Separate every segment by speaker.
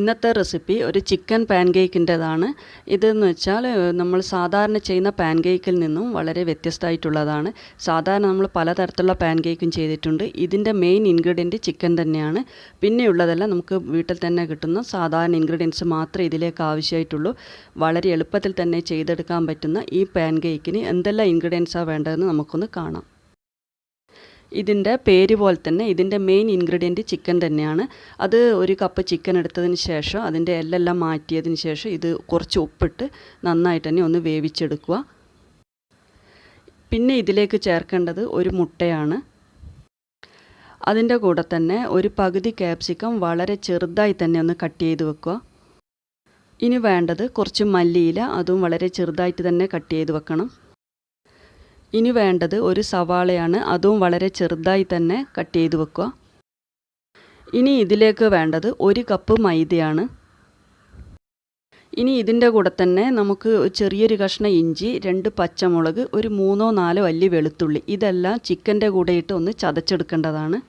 Speaker 1: ഇന്നത്തെ റെസിപ്പി ഒരു ചിക്കൻ പാൻകേക്കിൻ്റെതാണ്. ഇതെന്ന് വെച്ചാൽ നമ്മൾ സാധാരണ ചെയ്യുന്ന പാൻകേക്കിൽ നിന്നും വളരെ വ്യത്യസ്തമായിട്ടുള്ളതാണ്. സാധാരണ നമ്മൾ പലതരത്തിലുള്ള പാൻകേക്കും ചെയ്തിട്ടുണ്ട്. ഇതിൻ്റെ മെയിൻ ഇൻഗ്രീഡിയൻറ്റ് ചിക്കൻ തന്നെയാണ്. പിന്നെയുള്ളതെല്ലാം നമുക്ക് വീട്ടിൽ തന്നെ കിട്ടുന്ന സാധാരണ ഇൻഗ്രീഡിയൻസ് മാത്രമേ ഇതിലേക്ക് ആവശ്യമായിട്ടുള്ളൂ. വളരെ എളുപ്പത്തിൽ തന്നെ ചെയ്തെടുക്കാൻ പറ്റുന്ന ഈ പാൻകേക്കിന് എന്തെല്ലാം ഇൻഗ്രീഡിയൻസാണ് വേണ്ടതെന്ന് നമുക്കൊന്ന് കാണാം. ഇതിൻ്റെ പേര് പോലെ തന്നെ ഇതിൻ്റെ മെയിൻ ഇൻഗ്രീഡിയൻറ്റ് ചിക്കൻ തന്നെയാണ്. അത് ഒരു കപ്പ് ചിക്കൻ എടുത്തതിന് ശേഷം അതിൻ്റെ എല്ലെല്ലാം മാറ്റിയതിന് ശേഷം ഇത് കുറച്ച് ഉപ്പിട്ട് നന്നായിട്ട് തന്നെ ഒന്ന് വേവിച്ചെടുക്കുക. പിന്നെ ഇതിലേക്ക് ചേർക്കേണ്ടത് ഒരു മുട്ടയാണ്. അതിൻ്റെ കൂടെ തന്നെ ഒരു പകുതി ക്യാപ്സിക്കം വളരെ ചെറുതായി തന്നെ ഒന്ന് കട്ട് ചെയ്ത് വെക്കുക. ഇനി വേണ്ടത് കുറച്ച് മല്ലിയില, അതും വളരെ ചെറുതായിട്ട് തന്നെ കട്ട് ചെയ്ത് വെക്കണം. ഇനി വേണ്ടത് ഒരു സവാളയാണ്, അതും വളരെ ചെറുതായി തന്നെ കട്ട് ചെയ്ത് വെക്കുക. ഇനി ഇതിലേക്ക് വേണ്ടത് ഒരു കപ്പ് മൈദയാണ്. ഇനി ഇതിൻ്റെ കൂടെ തന്നെ നമുക്ക് ചെറിയൊരു കഷ്ണം ഇഞ്ചി, 2 പച്ചമുളക്, ഒരു 3-4 അല്ലി വെളുത്തുള്ളി, ഇതെല്ലാം ചിക്കൻ്റെ കൂടെ ഇട്ട് ഒന്ന് ചതച്ചെടുക്കേണ്ടതാണ്.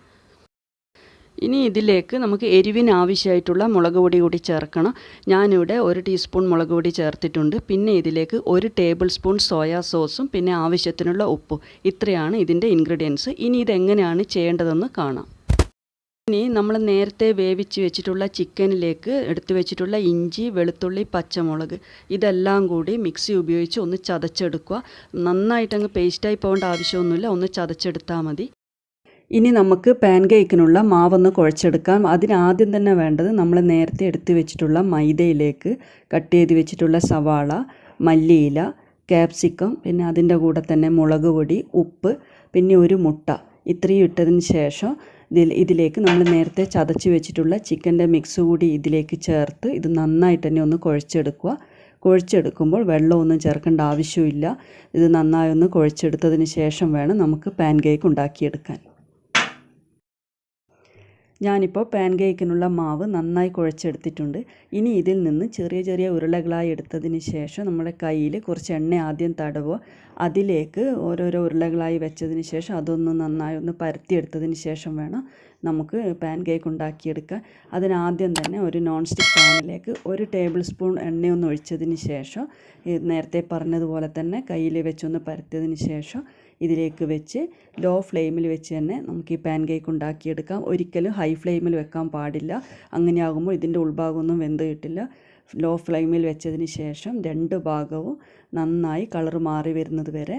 Speaker 1: ഇനി ഇതിലേക്ക് നമുക്ക് എരിവിന് ആവശ്യമായിട്ടുള്ള മുളക് പൊടി കൂടി ചേർക്കണം. ഞാനിവിടെ 1 ടീസ്പൂൺ മുളക് പൊടി ചേർത്തിട്ടുണ്ട്. പിന്നെ ഇതിലേക്ക് 1 ടേബിൾ സ്പൂൺ സോയാ സോസും പിന്നെ ആവശ്യത്തിനുള്ള ഉപ്പും. ഇത്രയാണ് ഇതിൻ്റെ ഇൻഗ്രീഡിയൻസ്. ഇനി ഇതെങ്ങനെയാണ് ചെയ്യേണ്ടതെന്ന് കാണാം. ഇനി നമ്മൾ നേരത്തെ വേവിച്ച് വെച്ചിട്ടുള്ള ചിക്കനിലേക്ക് എടുത്തു വെച്ചിട്ടുള്ള ഇഞ്ചി, വെളുത്തുള്ളി, പച്ചമുളക് ഇതെല്ലാം കൂടി മിക്സി ഉപയോഗിച്ച് ഒന്ന് ചതച്ചെടുക്കുക. നന്നായിട്ടങ്ങ് പേസ്റ്റായി പോകേണ്ട ആവശ്യമൊന്നുമില്ല, ഒന്ന് ചതച്ചെടുത്താൽ മതി. ഇനി നമുക്ക് പാൻകേക്കിനുള്ള മാവൊന്ന് കുഴച്ചെടുക്കാം. അതിനാദ്യം തന്നെ വേണ്ടത് നമ്മൾ നേരത്തെ എടുത്തു വെച്ചിട്ടുള്ള മൈദയിലേക്ക് കട്ട് ചെയ്ത് വെച്ചിട്ടുള്ള സവാള, മല്ലിയില, ക്യാപ്സിക്കം, പിന്നെ അതിൻ്റെ കൂടെ തന്നെ മുളക് പൊടി, ഉപ്പ്, പിന്നെ ഒരു മുട്ട, ഇത്രയും ഇട്ടതിന് ശേഷം ഇതിലേക്ക് നമ്മൾ നേരത്തെ ചതച്ച് വെച്ചിട്ടുള്ള ചിക്കൻ്റെ മിക്സ് കൂടി ഇതിലേക്ക് ചേർത്ത് ഇത് നന്നായിട്ട് തന്നെ ഒന്ന് കുഴച്ചെടുക്കുക. കുഴച്ചെടുക്കുമ്പോൾ വെള്ളമൊന്നും ചേർക്കേണ്ട ആവശ്യമില്ല. ഇത് നന്നായി ഒന്ന് കുഴച്ചെടുത്തതിന് ശേഷം വേണം നമുക്ക് പാൻകേക്ക് ഉണ്ടാക്കിയെടുക്കാൻ. ഞാനിപ്പോൾ പാൻകേക്കിനുള്ള മാവ് നന്നായി കുഴച്ചെടുത്തിട്ടുണ്ട്. ഇനി ഇതിൽ നിന്ന് ചെറിയ ചെറിയ ഉരുളകളായി എടുത്തതിന് ശേഷം നമ്മുടെ കയ്യിൽ കുറച്ച് എണ്ണ ആദ്യം തടവുക. അതിലേക്ക് ഓരോരോ ഉരുളകളായി വെച്ചതിന് ശേഷം അതൊന്ന് നന്നായി ഒന്ന് പരത്തിയെടുത്തതിന് ശേഷം വേണം നമുക്ക് പാൻകേക്ക് ഉണ്ടാക്കിയെടുക്കാൻ. അതിനാദ്യം തന്നെ ഒരു നോൺ സ്റ്റിക്ക് പാനിലേക്ക് 1 ടേബിൾ സ്പൂൺ എണ്ണയൊന്ന് ഒഴിച്ചതിന് ശേഷം നേരത്തെ പറഞ്ഞതുപോലെ തന്നെ കയ്യിൽ വെച്ചൊന്ന് പരത്തിയതിന് ശേഷം ഇതിലേക്ക് വെച്ച് ലോ ഫ്ലെയിമിൽ വെച്ച് തന്നെ നമുക്ക് ഈ പാൻകേക്ക് ഉണ്ടാക്കിയെടുക്കാം. ഒരിക്കലും ഹൈ ഫ്ലെയിമിൽ വെക്കാൻ പാടില്ല. അങ്ങനെയാകുമ്പോൾ ഇതിൻ്റെ ഉൾഭാഗമൊന്നും വെന്ത് കിട്ടില്ല. ലോ ഫ്ലെയിമിൽ വെച്ചതിന് ശേഷം 2 ഭാഗവും നന്നായി കളർ മാറി വരുന്നത് വരെ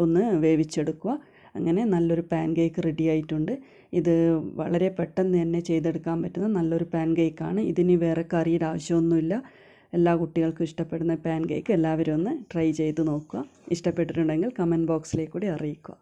Speaker 1: ഒന്ന് വേവിച്ചെടുക്കുക. അങ്ങനെ നല്ലൊരു പാൻകേക്ക് റെഡി ആയിട്ടുണ്ട്. ഇത് വളരെ പെട്ടെന്ന് തന്നെ ചെയ്തെടുക്കാൻ പറ്റുന്ന നല്ലൊരു പാൻകേക്കാണ്. ഇതിന് വേറെ കറിയുടെ ആവശ്യമൊന്നുമില്ല. എല്ലാ കുട്ടികൾക്കും ഇഷ്ടപ്പെടുന്ന പാൻകേക്ക് എല്ലാവരും ഒന്ന് ട്രൈ ചെയ്ത് നോക്കുക. ഇഷ്ടപ്പെട്ടിട്ടുണ്ടെങ്കിൽ കമൻറ്റ് ബോക്സിലേക്ക് കൂടി അറിയിക്കുക.